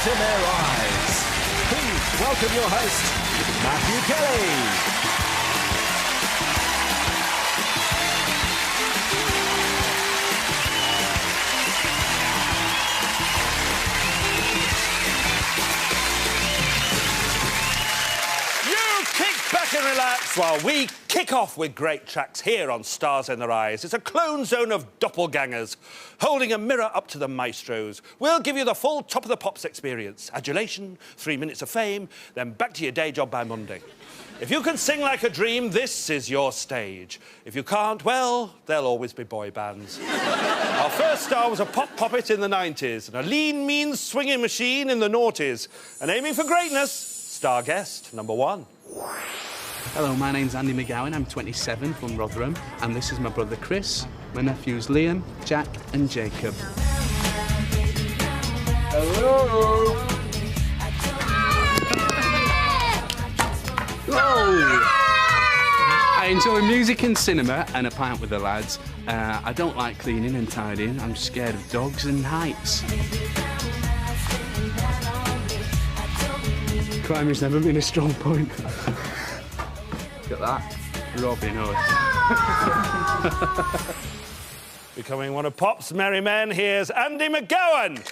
in their eyes. Please welcome your host, Matthew Kelly. Back and relax while we kick off with great tracks here on Stars in Their Eyes. It's a clone zone of doppelgangers holding a mirror up to the maestros. We'll give you the full Top of the Pops experience. Adulation, 3 minutes of fame, then back to your day job by Monday. If you can sing like a dream, this is your stage. If you can't, well, there'll always be boy bands. Our first star was a pop puppet in the 90s and a lean, mean swinging machine in the noughties. And aiming for greatness, star guest number 1. Hello, my name's Andy McGowan, I'm 27 from Rotherham, and this is my brother Chris, my nephews Liam, Jack and Jacob. Hello! Whoa! I enjoy music and cinema and a pint with the lads. I don't like cleaning and tidying, I'm scared of dogs and heights. Crime has never been a strong point. Look at that. Robin Hood. Becoming one of Pop's merry men, here's Andy McGowan.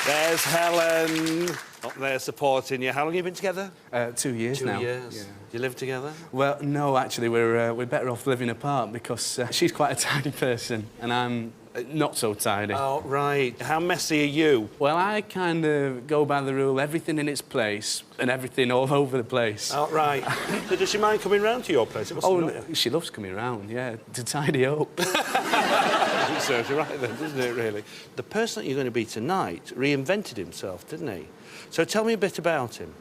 There's Helen up there supporting you. How long have you been together? 2 years now. 2 years. Yeah. You live together? Well, no, actually, we're better off living apart because she's quite a tidy person and I'm not so tidy. Oh, right. How messy are you? Well, I kind of go by the rule, everything in its place and everything all over the place. Oh, right. So does she mind coming round to your place? Oh, no, she loves coming round, yeah, to tidy up. It serves you right then, doesn't it, really? The person that you're going to be tonight reinvented himself, didn't he? So tell me a bit about him.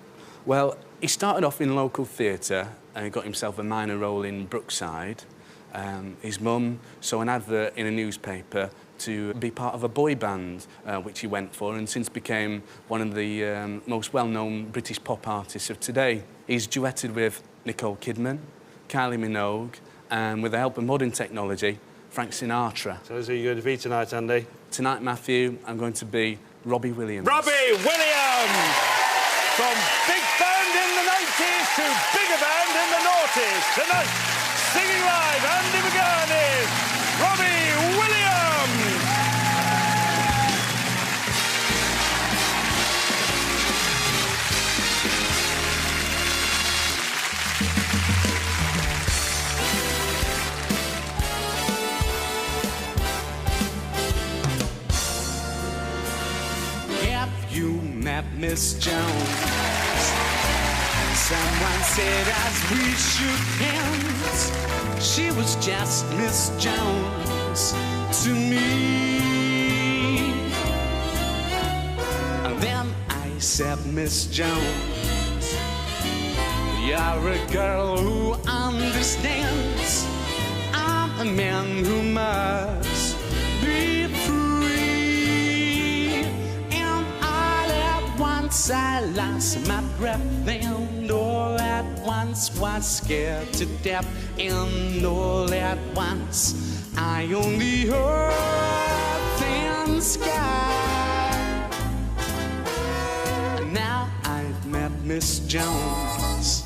Well, he started off in local theatre and got himself a minor role in Brookside. His mum saw an advert in a newspaper to be part of a boy band, which he went for, and since became one of the most well-known British pop artists of today. He's duetted with Nicole Kidman, Kylie Minogue, and with the help of modern technology, Frank Sinatra. So who are you going to be tonight, Andy? Tonight, Matthew, I'm going to be Robbie Williams. Robbie Williams! From big band in the 90s to bigger band in the noughties. Tonight, singing live, Andy McGowan is Robbie Williams! Have you met Miss Jones? Someone said as we shook hands, she was just Miss Jones to me. And then I said, Miss Jones, you're a girl who understands. I'm a man who must be free. And all at once I lost my breath, and all at once was scared to death, and all at once I only heard thin sky. Now I've met Miss Jones,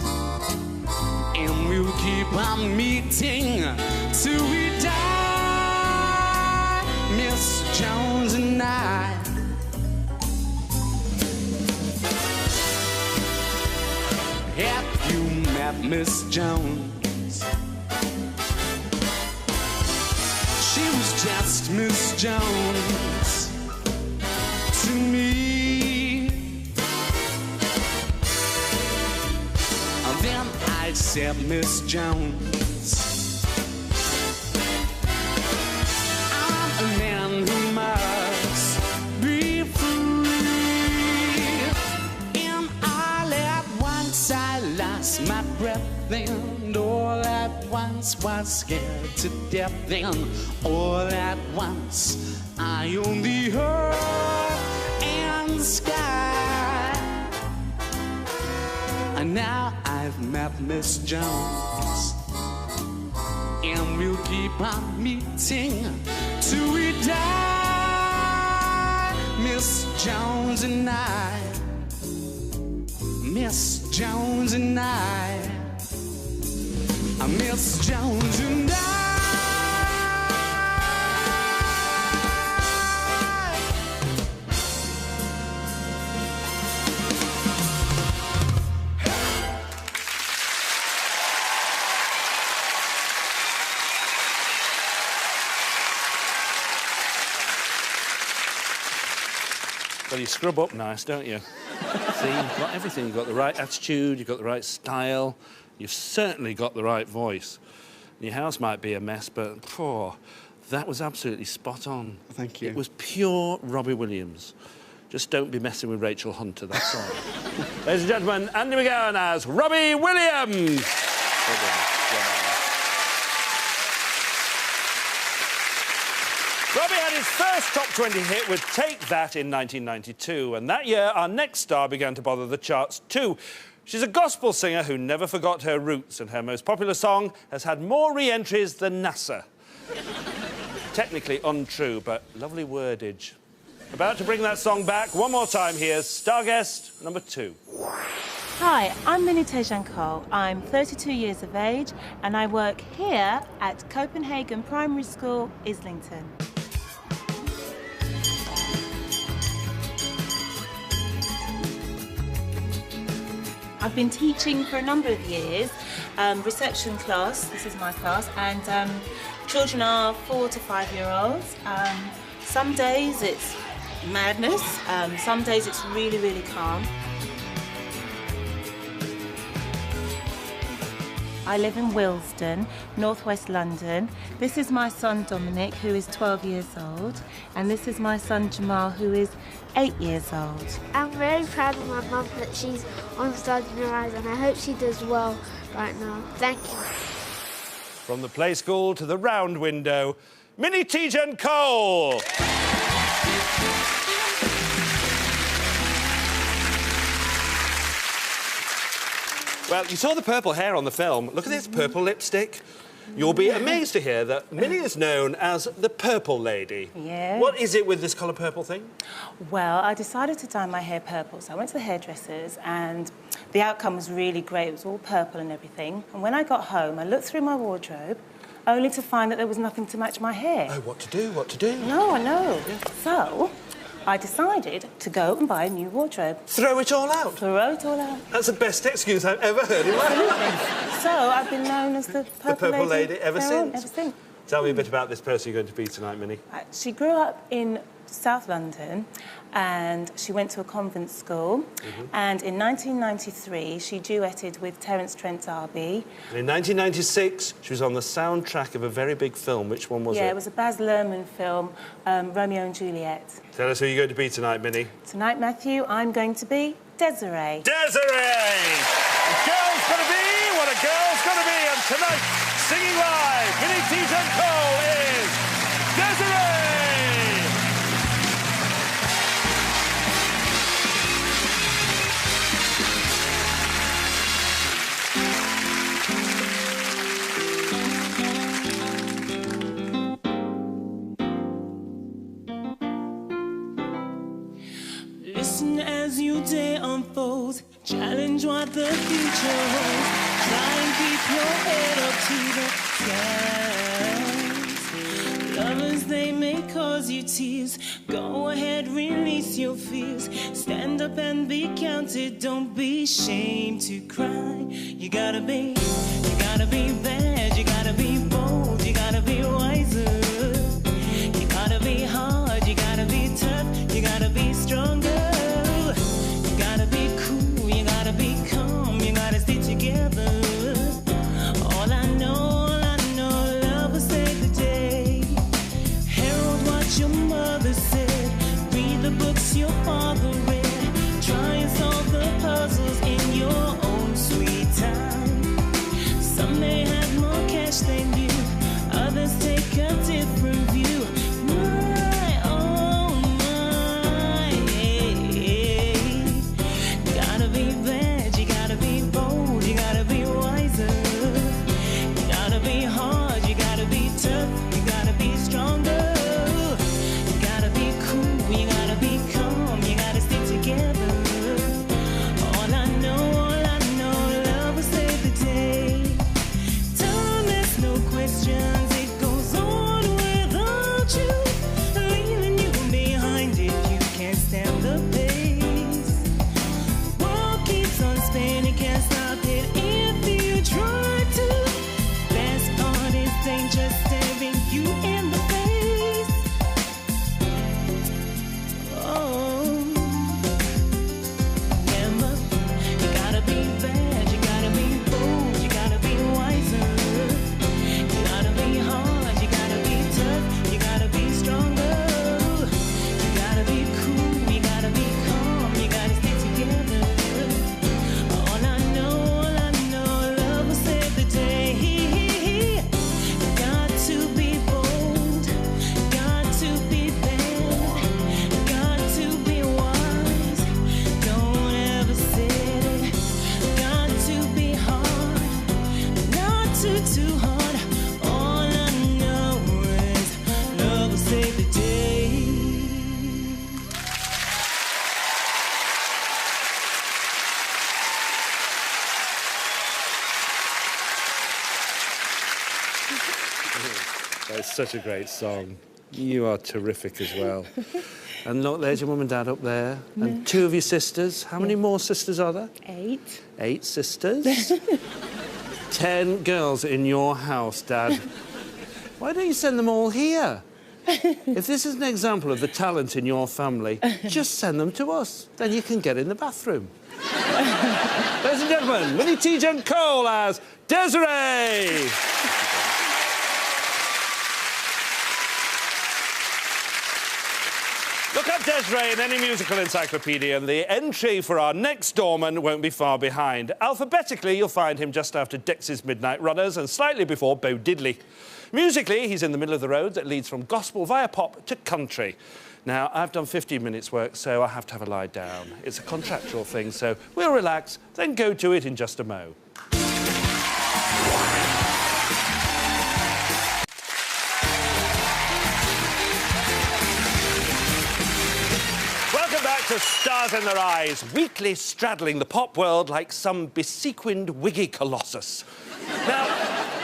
and we'll keep on meeting till we die, Miss Jones and I. Have you met Miss Jones? She was just Miss Jones to me. And then I said, Miss Jones, I'm a man who must be free. And all at once I lost my breath, and all at once was scared to death, and all at once I only heard and sky. And now I've met Miss Jones, and we'll keep on meeting till we die. Miss Jones and I, Miss Jones and I, Miss Jones and I. Well, you scrub up nice, don't you? See, you've got everything. You've got the right attitude, you've got the right style, you've certainly got the right voice. Your house might be a mess, but, that was absolutely spot on. Thank you. It was pure Robbie Williams. Just don't be messing with Rachel Hunter, that's all. Ladies and gentlemen, Andy McGowan as Robbie Williams. Well done. Robbie had his first top 20 hit with Take That in 1992, and that year our next star began to bother the charts too. She's a gospel singer who never forgot her roots, and her most popular song has had more re-entries than NASA. Technically untrue, but lovely wordage. About to bring that song back one more time, here's Starguest number 2. Hi, I'm Minnie Tejan Cole. I'm 32 years of age and I work here at Copenhagen Primary School, Islington. I've been teaching for a number of years, reception class, this is my class, and children are 4 to 5 year olds. Some days it's madness, some days it's really, really calm. I live in Willesden, northwest London. This is my son Dominic, who is 12 years old, and this is my son Jamal, who is 8 years old. I'm very proud of my mum that she's on Stars in Her Eyes, and I hope she does well right now. Thank you. From the play school to the round window, Minnie Tejan Cole. Well, you saw the purple hair on the film. Look at this purple lipstick. You'll be amazed to hear that Minnie is known as the Purple Lady. Yeah. What is it with this colour purple thing? Well, I decided to dye my hair purple, so I went to the hairdressers and the outcome was really great. It was all purple and everything. And when I got home, I looked through my wardrobe only to find that there was nothing to match my hair. Oh, what to do, what to do? No, I know. So I decided to go and buy a new wardrobe. Throw it all out? Throw it all out. That's the best excuse I've ever heard in my life. So I've been known as the Purple Lady ever since? Ever since. Tell me a bit about this person you're going to be tonight, Minnie. She grew up in South London and she went to a convent school. And in 1993, she duetted with Terence Trent D'Arby. And in 1996, she was on the soundtrack of a very big film. Which one was it? Yeah, it was a Baz Luhrmann film, Romeo and Juliet. Tell us who you're going to be tonight, Minnie. Tonight, Matthew, I'm going to be Desiree. Desiree! A girl's gonna be what a girl's gonna be. And tonight, singing live, Minnie Tejan Cole is Desiree! Listen as your day unfolds, challenge what the future holds. Try and keep your head up to the skies. Lovers, they may cause you tears. Go ahead, release your fears. Stand up and be counted. Don't be ashamed to cry. You gotta be bad. You gotta be bold. You gotta be wiser. You gotta be hard. You gotta be tough. You gotta be stronger. You gotta be cool. You gotta be calm. You gotta stay together. All I know, love will save the day. Herald what your mother said. Read the books your father read. Try and solve the puzzles in your own sweet time. Some may have more cash than you. such a great song. You are terrific as well. And look, there's your mum and dad up there. And 2 of your sisters. How many more sisters are there? 8. 8 sisters. 10 girls in your house, Dad. Why don't you send them all here? If this is an example of the talent in your family, just send them to us. Then you can get in the bathroom. Ladies and gentlemen, Willie T. Gent Cole as Desiree. Look up Desiree in any musical encyclopedia and the entry for our next doorman won't be far behind. Alphabetically, you'll find him just after Dex's Midnight Runners and slightly before Bo Diddley. Musically, he's in the middle of the road that leads from gospel via pop to country. Now, I've done 15 minutes work, so I have to have a lie down. It's a contractual thing, so we'll relax, then go to it in just a mo. Welcome back to Stars in Their Eyes, weekly straddling the pop world like some besequined wiggy colossus. Now,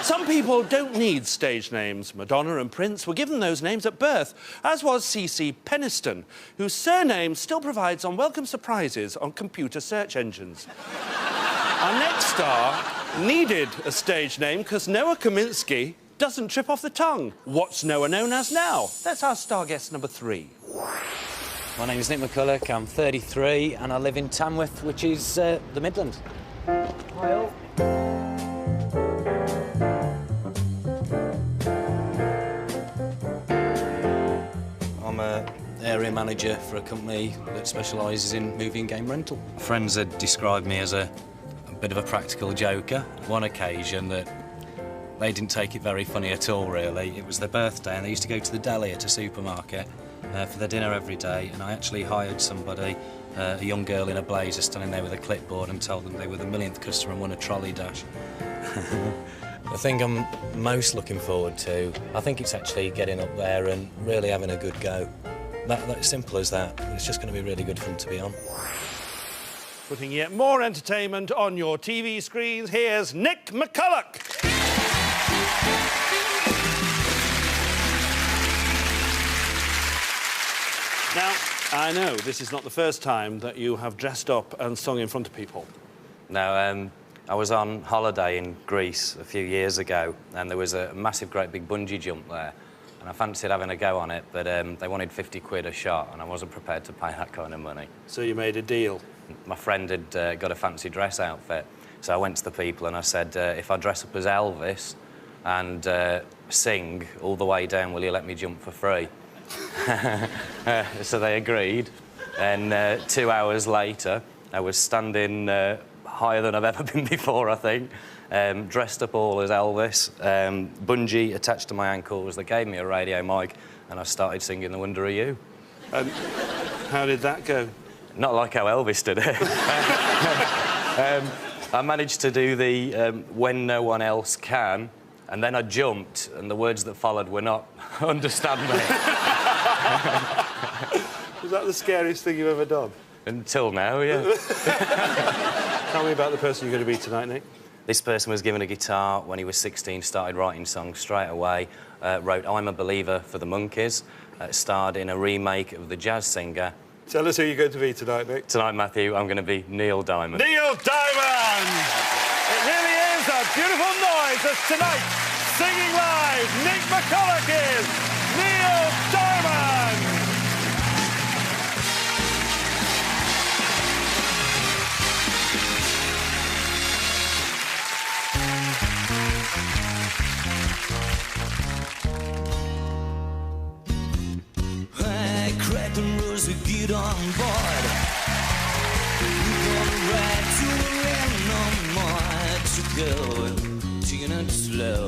some people don't need stage names. Madonna and Prince were given those names at birth, as was CeCe Peniston, whose surname still provides unwelcome surprises on computer search engines. Our next star needed a stage name because Noah Kaminsky doesn't trip off the tongue. What's Noah known as now? That's our star guest number 3. My name is Nick McCulloch, I'm 33 and I live in Tamworth, which is the Midlands. Hi. I'm an area manager for a company that specialises in movie and game rental. Friends had described me as a bit of a practical joker. One occasion that they didn't take it very funny at all, really. It was their birthday and they used to go to the deli at a supermarket for their dinner every day, and I actually hired somebody, a young girl in a blazer standing there with a clipboard, and told them they were the 1,000th customer and won a trolley dash. The thing I'm most looking forward to, I think it's actually getting up there and really having a good go. That's simple as that. It's just going to be really good fun to be on. Putting yet more entertainment on your TV screens, here's Nick McCulloch. Now, I know this is not the first time that you have dressed up and sung in front of people. No, I was on holiday in Greece a few years ago, and there was a massive, great big bungee jump there, and I fancied having a go on it, but they wanted 50 quid a shot, and I wasn't prepared to pay that kind of money. So you made a deal? My friend had got a fancy dress outfit, so I went to the people and I said, if I dress up as Elvis and sing all the way down, will you let me jump for free? So they agreed, and 2 hours later, I was standing higher than I've ever been before, I think, dressed up all as Elvis, bungee attached to my ankles. They gave me a radio mic, and I started singing The Wonder of You. And how did that go? Not like how Elvis did it. I managed to do the When No One Else Can, and then I jumped, and the words that followed were not understand me. Was that the scariest thing you've ever done? Until now, yeah. Tell me about the person you're going to be tonight, Nick. This person was given a guitar when he was 16, started writing songs straight away, wrote I'm a Believer for the Monkees, starred in a remake of The Jazz Singer. Tell us who you're going to be tonight, Nick. Tonight, Matthew, I'm going to be Neil Diamond. Neil Diamond! It really is a beautiful noise as tonight, singing live, Nick McCulloch is Neil Diamond! Hey, crack and Rosie, get on board. We're gonna ride to the end, no more to go. Taking it slow.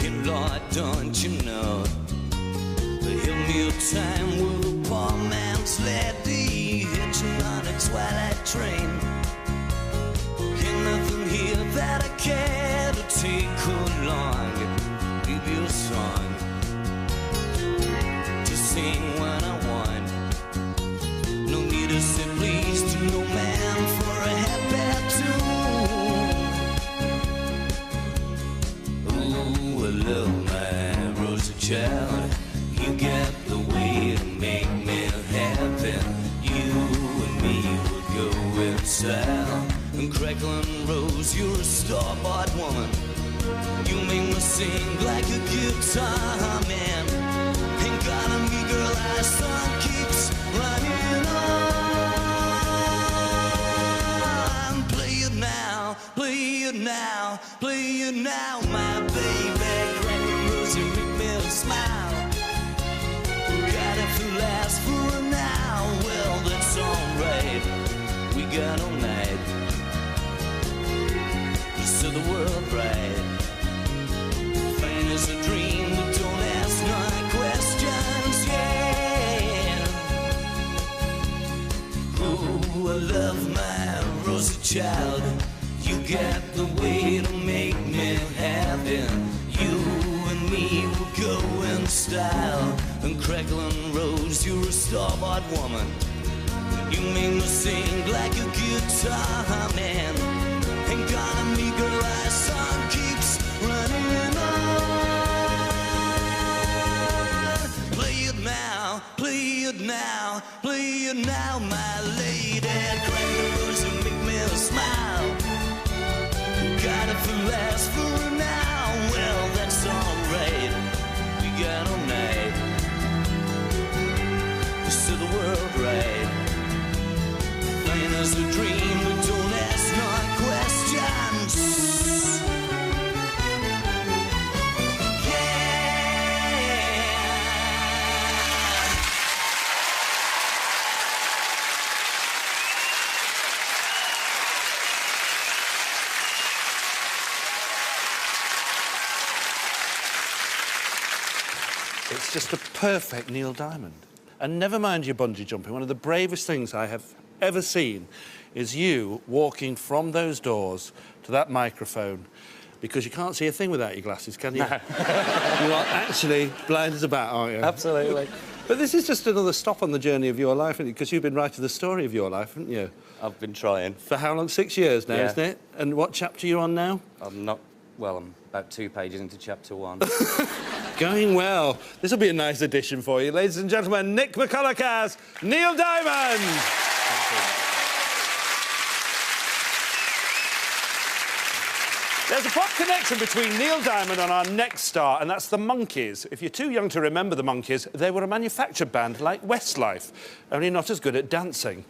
And Lord, don't you know, the hill time with a poor man's lady hitching on a twilight train. Ain't nothing here that I care to take along. Maybe a song to sing when I want. No need to say please to no man for a happy tune. Ooh, I love style. And crackling rose, you're a star-bought woman. You make me sing like a guitar man. Ain't got a me girl, our sun keeps running on. Play it now, play it now, play it now, my baby. Crackling rose, you make me smile. Got it to last for an hour. Well, that's alright. We got all night. So the world right. Fame is a dream, but don't ask no questions, yeah. Ooh, I love my rosy child. You got the way to make me happy. You and me will go in style. And crackling rose, you're a star-bought woman. You make me sing like a guitar man. Ain't gonna me, girl, our sun keeps running on. Play it now, play it now, play it now, my lady. Crack the rose and make me smile. Got it for last for now. Well, that's alright. We got all night. So the world right. Plain as a dream, but don't ask no questions. It's just a perfect Neil Diamond. And never mind your bungee jumping, one of the bravest things I have ever seen is you walking from those doors to that microphone, because you can't see a thing without your glasses, can you? No. You are actually blind as a bat, aren't you? Absolutely. But this is just another stop on the journey of your life, because you've been writing the story of your life, haven't you? I've been trying. For how long? 6 years now, Yeah. isn't it? And what chapter are you on now? I'm about 2 pages into chapter 1. Going well. This will be a nice addition for you. Ladies and gentlemen, Nick McCulloch as Neil Diamond. There's a pop connection between Neil Diamond and our next star, and that's the Monkees. If you're too young to remember the Monkees, they were a manufactured band like Westlife, only not as good at dancing.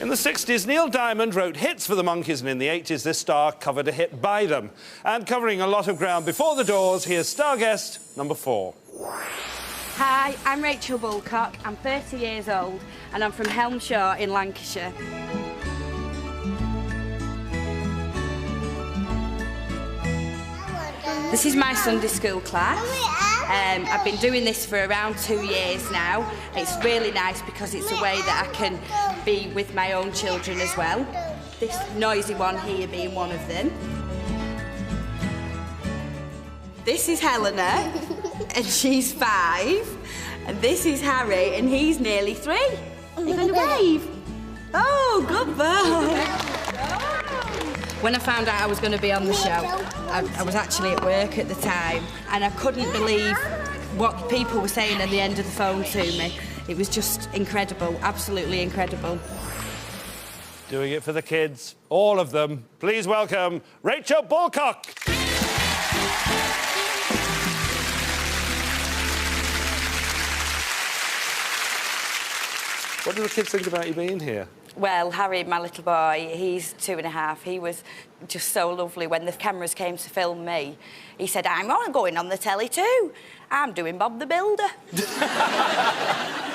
In the 60s, Neil Diamond wrote hits for the Monkees, and in the 80s, this star covered a hit by them. And covering a lot of ground before the Doors, here's star guest number 4. Hi, I'm Rachel Bulcock. I'm 30 years old, and I'm from Helmshire in Lancashire. This is my Sunday school class. I've been doing this for around 2 years now. It's really nice because it's a way that I can be with my own children as well. This noisy one here being one of them. This is Helena, and she's 5. And this is Harry, and he's nearly 3. You're going to wave? Oh, good boy. When I found out I was going to be on the show, I was actually at work at the time, and I couldn't believe what people were saying at the end of the phone to me. It was just incredible, absolutely incredible. Doing it for the kids, all of them. Please welcome Rachel Bulcock. What do the kids think about you being here? Well, Harry, my little boy, he's 2.5. He was just so lovely. When the cameras came to film me, he said, I'm going on the telly too. I'm doing Bob the Builder.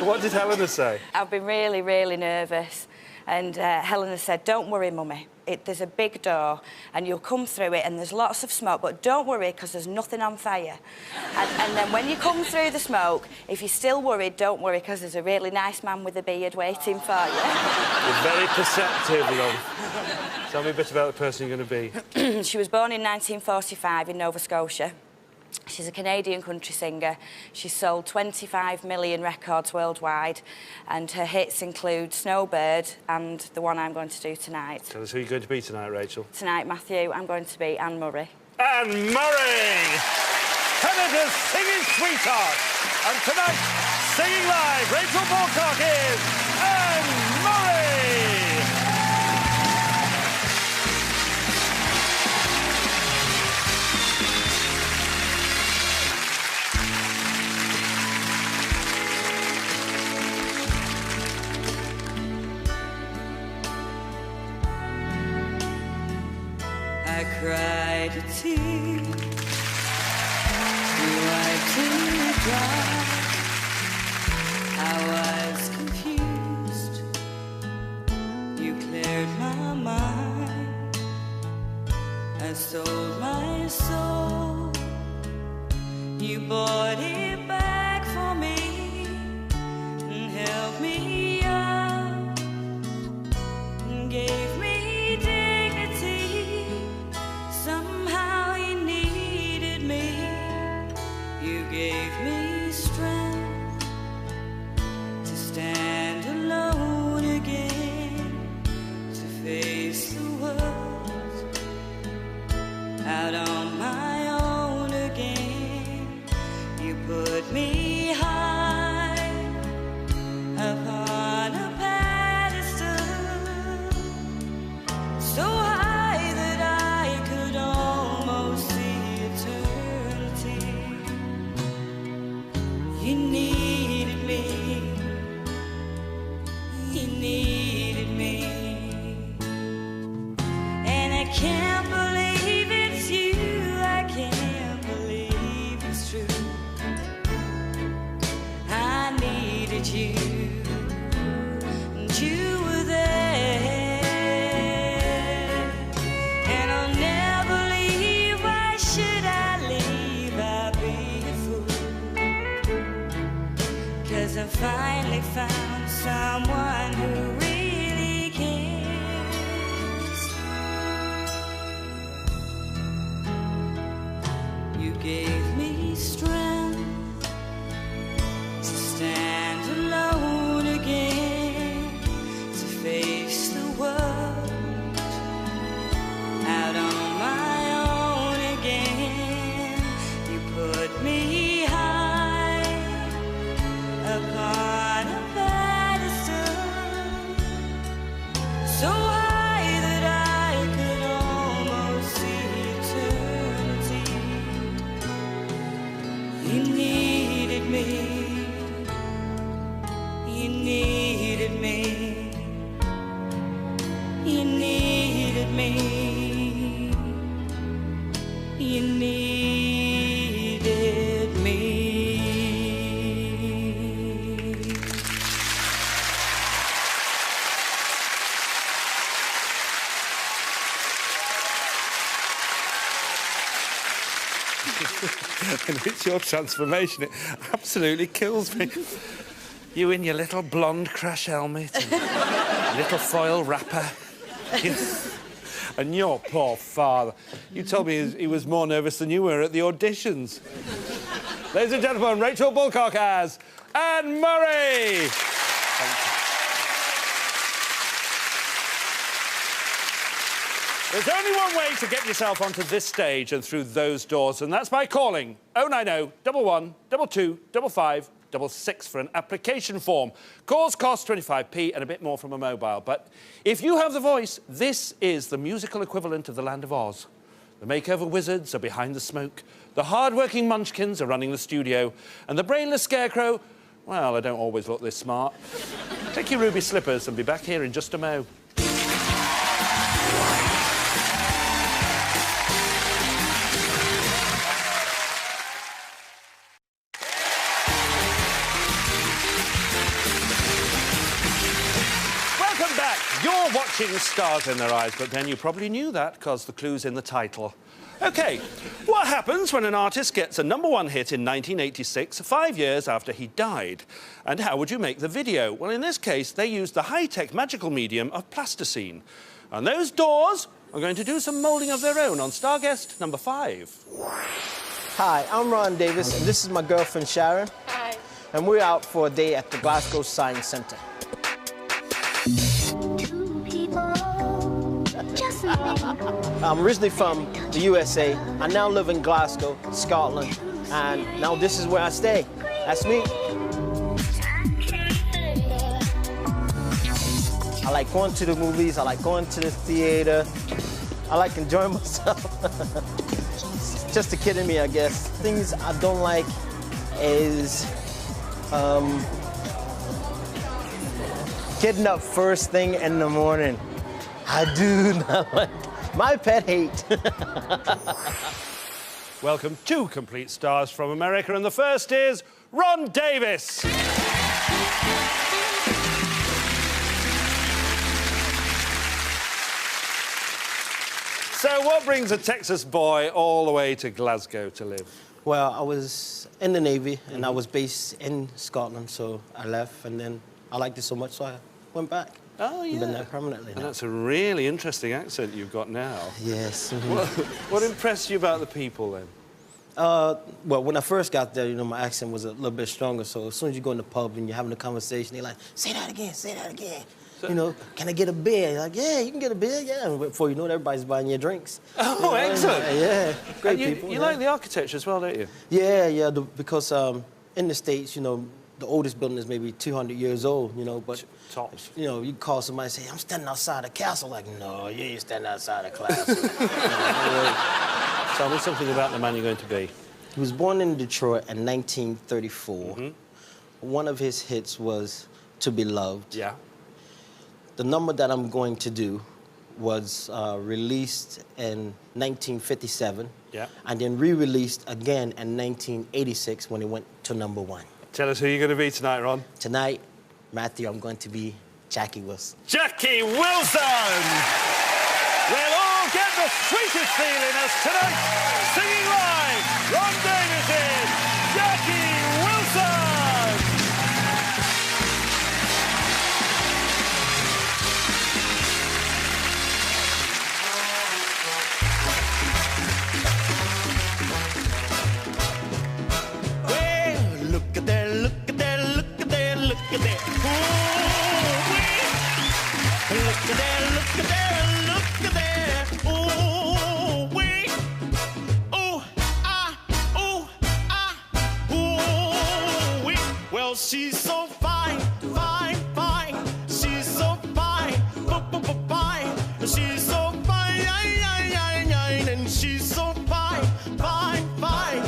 What did Helena say? I've been really, really nervous. And Helena said, don't worry, Mummy. There's a big door and you'll come through it and there's lots of smoke, but don't worry because there's nothing on fire. And then when you come through the smoke, if you're still worried, don't worry because there's a really nice man with a beard waiting for you. You're very perceptive, love. Tell me a bit about the person you're going to be. She was born in 1945 in Nova Scotia. She's a Canadian country singer. She's sold 25 million records worldwide, and her hits include Snowbird and the one I'm going to do tonight. Tell us who you're going to be tonight, Rachel. Tonight, Matthew, I'm going to be Anne Murray. Anne Murray! Canada's singing sweetheart. And tonight, singing live, Rachel Bulcock is Anne Murray! cried a tear. You wiped it dry. I was confused. You cleared my mind. I sold my soul. You bought it back for me and helped me up and gave me dignity. Somehow you needed me. You gave me strength to stand alone again, to face the world out on my own again. You put me high upon a pedestal, so high that I could almost see eternity. You needed me. You needed me. And I can't believe it's you. I can't believe it's true. I needed you, and you were there. And I'll never leave. Why should I leave? I'd be a fool. 'Cause I finally found someone who really cares. You gave me strength to stand alone again, to face the world out on my own again. You put me high upon a pedestal, so high that I could almost see eternity. You needed me. You needed me. You needed me. You needed me. And it's your transformation. It absolutely kills me. You in your little blonde crash helmet and little foil wrapper. And your poor father. You told me he was more nervous than you were at the auditions. Ladies and gentlemen, Rachel Bulcock as Anne Murray. Thank you. There's only one way to get yourself onto this stage and through those doors, and that's by calling 090 11 22 55 66 for an application form. Calls cost 25p and a bit more from a mobile. But if you have the voice, this is the musical equivalent of the Land of Oz. The makeover wizards are behind the smoke, the hard-working munchkins are running the studio, and the brainless scarecrow, well, I don't always look this smart. Take your ruby slippers and be back here in just a mo. You're watching Stars in Their Eyes, but then you probably knew that because the clue's in the title. OK, what happens when an artist gets a #1 hit in 1986, 5 years after he died? And how would you make the video? Well, in this case, they used the high-tech magical medium of plasticine. And those doors are going to do some moulding of their own on Starguest number 5. Hi, I'm Ron Davis, and this is my girlfriend, Sharon. Hi. And we're out for a day at the Glasgow Science Centre. I'm originally from the USA. I now live in Glasgow, Scotland, and now this is where I stay. That's me. I like going to the movies, I like going to the theater, I like enjoying myself. Just a kid in me, I guess. Things I don't like is getting up first thing in the morning. I do not like My pet hate. Welcome, 2 complete stars from America, and the first is Ron Davis. So what brings a Texas boy all the way to Glasgow to live? Well, I was in the Navy, and I was based in Scotland, so I left, and then I liked it so much, so I went back. Oh, yeah. I've been there permanently now. And that's a really interesting accent you've got now. Yes. What impressed you about the people, then? Well, when I first got there, you know, my accent was a little bit stronger, so as soon as you go in the pub and you're having a conversation, they're like, say that again, say that again. So, you know, can I get a beer? You're like, yeah, you can get a beer, yeah. And before you know it, everybody's buying your drinks. Oh, you know? excellent. Yeah, great people. You like the architecture as well, don't you? Yeah, because in the States, you know, the oldest building is maybe 200 years old, you know, but... Tops. You know, you call somebody and say, I'm standing outside the castle. Like, no, you ain't standing outside the castle. Tell me something about the man you're going to be. He was born in Detroit in 1934. One of his hits was To Be Loved. Yeah. The number that I'm going to do was released in 1957. Yeah. And then re-released again in 1986 when it went to #1. Tell us who you're going to be tonight, Ron. Tonight, Matthew, I'm going to be Jackie Wilson. Jackie Wilson! We'll all get the sweetest feeling as tonight, singing live, Ron Davis is Jackie Wilson! Well, look at that, look at that, look at that, look at that. Ooh-wee. Look at that, look at that, look at that. Ooh-wee. Ooh, ooh-wee. Well, she's so fine, fine, fine. She's so fine, fine. She's so fine, and she's so fine, fine, fine.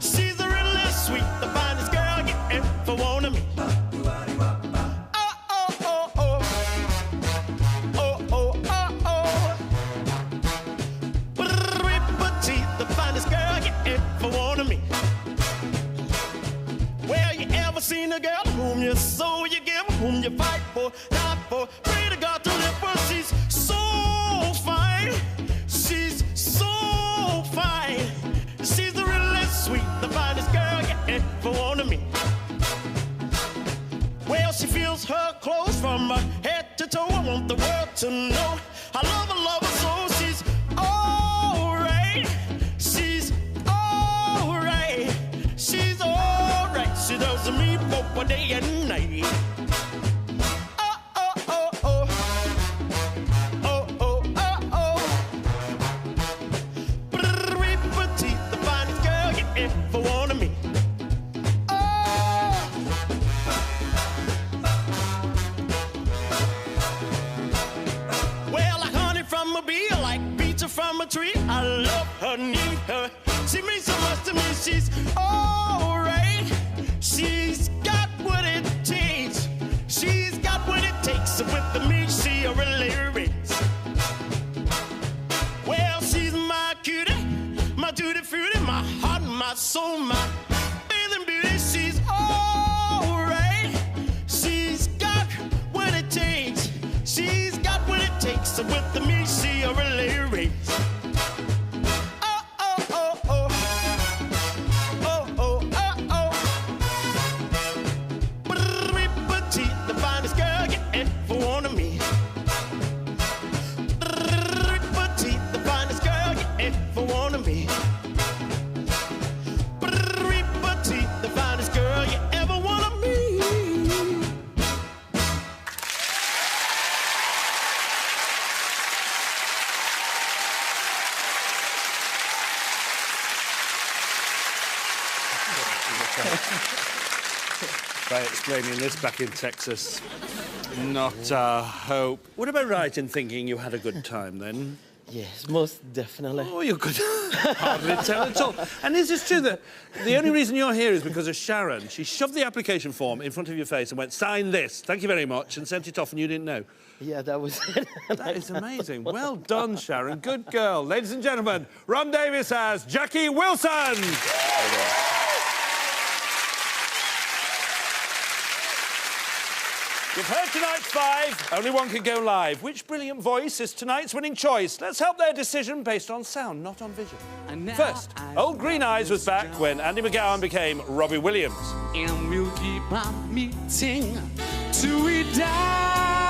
She's a really sweet, the finest girl you ever wanna meet. Oh, oh, oh, oh. Oh, oh, oh, oh. Petite, the finest girl you ever wanna meet. Well, you ever seen a girl whom you sow, you give, whom you fight for, die for, pray to God to live for? She's so fine. She's so fine. She's the really sweet, the finest girl you ever wanna meet. Well, she feels her clothes from her head to toe. I want the world to know I love her so. She's alright. She's alright. She's alright. She does me both day and night. Oh, oh, oh, oh. Oh, oh, oh, oh. Petite, the finest girl you ever wanna meet. Well, like honey from a bee, like pizza from a tree. I love her, need her. She means so much to me. She's alright. She's got what it takes. She's got what it takes. With me, she a really race. Well, she's my cutie, my tutti frutti, my heart, my soul, my bathing beauty. She's alright. She's got what it takes. She's got what it takes. With me, she a really race. Oh, oh, oh, oh. Oh, oh, oh, oh. Petite, the finest girl you ever wanna meet. Petite, the finest girl you ever wanna meet. Petite, the finest girl you ever wanna meet. By explaining this back in Texas. Not a hope. Would I be right in thinking you had a good time then? Yes, most definitely. Oh, you're good. Hardly tell at all. And is this true that the only reason you're here is because of Sharon? She shoved the application form in front of your face and went, sign this, thank you very much, and sent it off and you didn't know? Yeah, that was it. That is amazing. Well done, Sharon. Good girl. Ladies and gentlemen, Ron Davis as Jackie Wilson. You've heard tonight's 5. Only one can go live. Which brilliant voice is tonight's winning choice? Let's help their decision based on sound, not on vision. First, Old Green Eyes was back when Andy McGowan became Robbie Williams. And we'll keep on meeting till we die,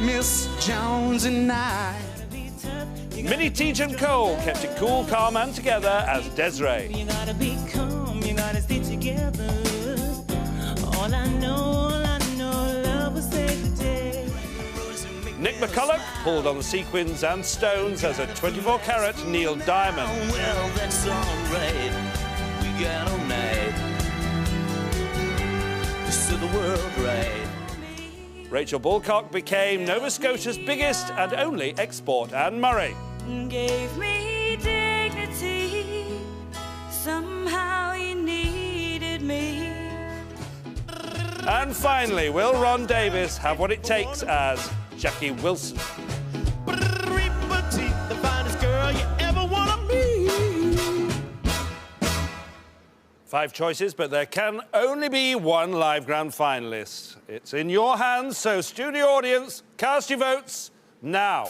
Miss Jones and I. Minnie Tejan Cole kept it cool, calm and together as Desiree. You gotta be calm, you gotta stay together. All I know, love will save the day. Nick McCulloch pulled on the sequins and stones as a 24-carat Neil Diamond. Well, that's all right. We got all night to set the world right. Rachel Bulcock became Nova Scotia's biggest and only export Anne Murray. Gave me dignity. Somehow you needed me. And finally, will Ron Davis have what it takes as Jackie Wilson? The finest girl you ever want to meet. 5 choices, but there can only be one live grand finalist. It's in your hands, so studio audience, cast your votes now.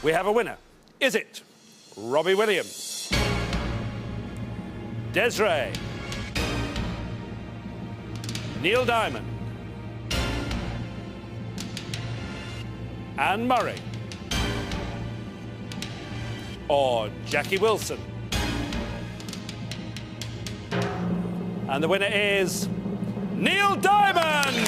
We have a winner. Is it Robbie Williams, Desiree, Neil Diamond, Anne Murray, or Jackie Wilson? And the winner is Neil Diamond!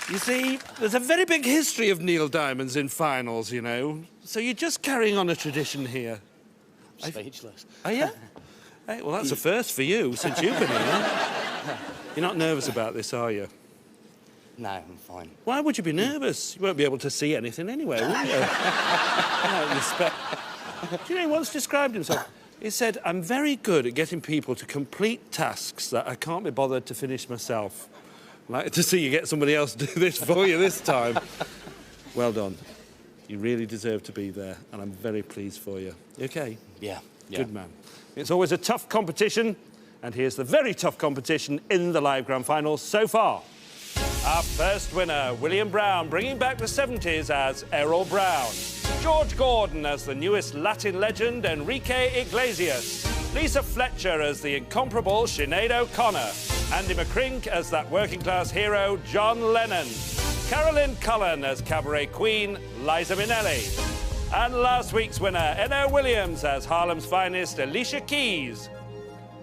You see, there's a very big history of Neil Diamonds in finals, you know. So you're just carrying on a tradition here. Speechless. Are you? Hey, well, that's a first for you since you've been here. You're not nervous about this, are you? No, I'm fine. Why would you be nervous? You won't be able to see anything anyway, will you? No, respect. Do you know, he once described himself? He said, I'm very good at getting people to complete tasks that I can't be bothered to finish myself. I'd like to see you get somebody else to do this for you this time. Well done. You really deserve to be there, and I'm very pleased for you. You OK? Yeah. Good man. It's always a tough competition, and here's the very tough competition in the live grand finals so far. Our first winner, William Brown, bringing back the 70s as Errol Brown. George Gordon as the newest Latin legend, Enrique Iglesias. Lisa Fletcher as the incomparable Sinead O'Connor. Andy McCrink as that working-class hero, John Lennon. Carolyn Cullen as cabaret queen, Liza Minnelli. And last week's winner, Eno Williams as Harlem's finest, Alicia Keys.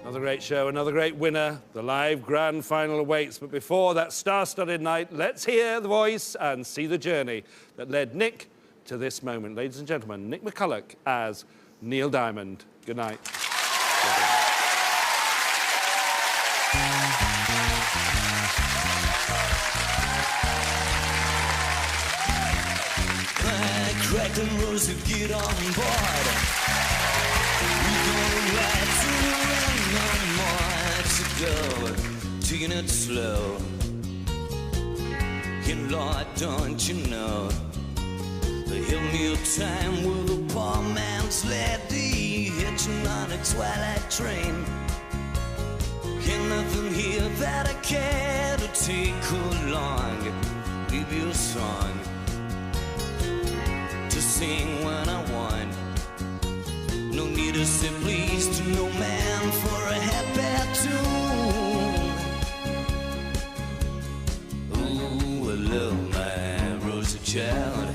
Another great show, another great winner. The live grand final awaits. But before that star-studded night, let's hear the voice and see the journey that led Nick to this moment. Ladies and gentlemen, Nick McCulloch as Neil Diamond. Good night. Crack the rules to get on board. We're going right to the run, no more to go. Taking it slow. And Lord, don't you know, the hill meal time with a poor man's lady hitching on a twilight train. Ain't nothing here that I care to take along. Maybe a song to sing when I want. No need to say please to no man for a happy tune. Ooh, hello, my rosy child.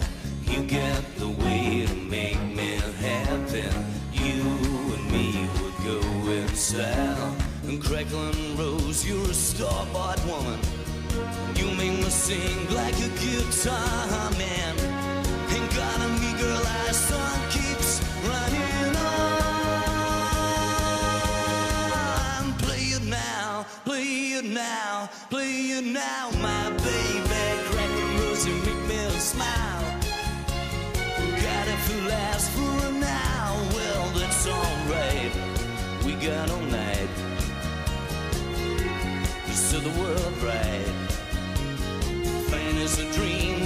You got the way to make me happy. You and me would go inside. store-bought woman. You make me sing like a guitar man. Ain't got a me girl, our song keeps running on. Play it now, play it now, play it now, my baby. Crack the rose and make me smile. Got it for last for an hour. Well, that's alright. We got all night. To the world right. Fine as a dream.